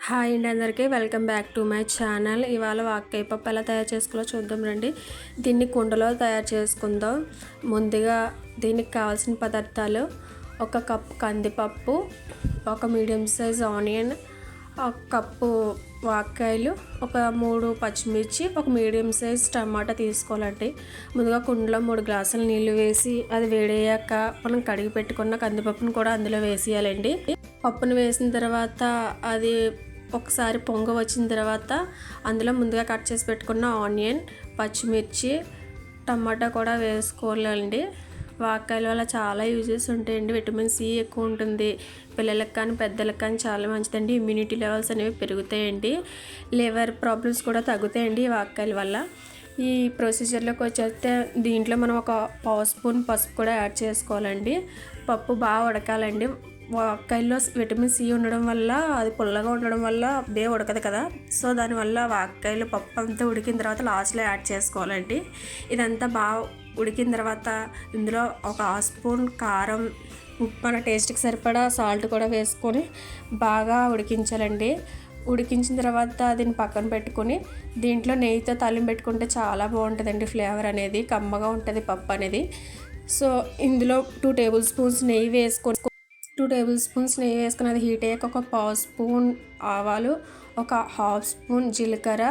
Hi అండి అందరికీ welcome back to my channel. ఇవాళ వాక్కాయ పప్పు ఎలా తయారు చేసుకోవాలో చూద్దాం రండి. దీన్ని కుండలో తయారు చేసుకుందాం. ముందుగా దీనికి కావాల్సిన పదార్థాలు: ఒక కప్పు కందిపప్పు, ఒక మీడియం సైజ్ ఆనియన్, ఒక కప్పు వాక్కాయలు, ఒక 3 పచ్చిమిర్చి, ఒక మీడియం సైజ్ టమాటా తీసుకోవాలండి. ముందుగా కుండలో 3 గ్లాసుల నీళ్ళు వేసి అది వేడయ్యాక మనం కడిగి పెట్టుకున్న కందిపప్పును కూడా అందులో వేసేయాలండి. పప్పును వేసిన తర్వాత అది ఒకసారి పొంగ వచ్చిన తర్వాత అందులో ముందుగా కట్ చేసి పెట్టుకున్న ఆనియన్, పచ్చిమిర్చి, టమాటా కూడా వేసుకోవాలండి. వాక్కాయల వల్ల చాలా యూజెస్ ఉంటాయండి. విటమిన్ సి ఎక్కువ ఉంటుంది. పిల్లలకు కానీ పెద్దలకు కానీ చాలా మంచిదండి. ఇమ్యూనిటీ లెవెల్స్ అనేవి పెరుగుతాయండి. లివర్ ప్రాబ్లమ్స్ కూడా తగ్గుతాయండి ఈ వాక్కాయల వల్ల. ఈ ప్రొసీజర్లోకి వచ్చేస్తే దీంట్లో మనం ఒక పావు స్పూన్ పసుపు కూడా యాడ్ చేసుకోవాలండి. పప్పు బాగా ఉడకాలండి. వాక్కాయల్లో విటమిన్ సి ఉండడం వల్ల అది పుల్లగా ఉండడం వల్ల ఉడకదు కదా. సో దానివల్ల వాక్కాయలు పప్పు అంతా ఉడికిన తర్వాత లాస్ట్లో యాడ్ చేసుకోవాలండి. ఇదంతా బాగా ఉడికిన తర్వాత ఇందులో ఒక స్పూన్ కారం, ఉప్పు, మన టేస్ట్కి సరిపడా సాల్ట్ కూడా వేసుకొని బాగా ఉడికించాలండి. ఉడికించిన తర్వాత దీన్ని పక్కన పెట్టుకొని దీంట్లో నెయ్యితో తాలింపు పెట్టుకుంటే చాలా బాగుంటుందండి. ఫ్లేవర్ అనేది కమ్మగా ఉంటుంది పప్పు అనేది. సో ఇందులో 2 టేబుల్ స్పూన్స్ నెయ్యి వేసుకొని 2 టేబుల్ స్పూన్స్ నెయ్యి వేసుకుని అది హీట్ అయ్యాక ఒక పావు స్పూన్ ఆవాలు, ఒక హాఫ్ స్పూన్ జీలకర్ర,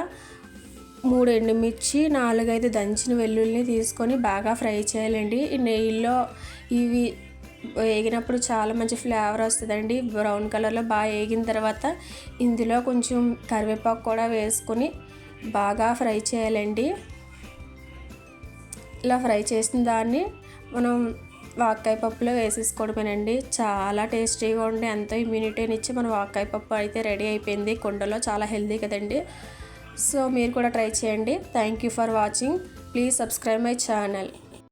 3 ఎండుమిర్చి, 4-5 దంచిన వెల్లుల్లిని తీసుకొని బాగా ఫ్రై చేయాలండి. ఈ నెయ్యిలో ఇవి వేగినప్పుడు చాలా మంచి ఫ్లేవర్ వస్తుందండి. బ్రౌన్ కలర్లో బాగా వేగిన తర్వాత ఇందులో కొంచెం కరివేపాకు కూడా వేసుకొని బాగా ఫ్రై చేయాలండి. ఇలా ఫ్రై చేసిన దాన్ని మనం వాక్కాయ పప్పులో వేసేసుకోవడమేనండి. చాలా టేస్టీగా ఉండి ఎంతో ఇమ్యూనిటీని ఇచ్చి మన వాక్కాయ పప్పు అయితే రెడీ అయిపోయింది. కుండలో చాలా హెల్తీ కదండి. సో మీరు కూడా ట్రై చేయండి. Thank you for watching. Please subscribe my channel.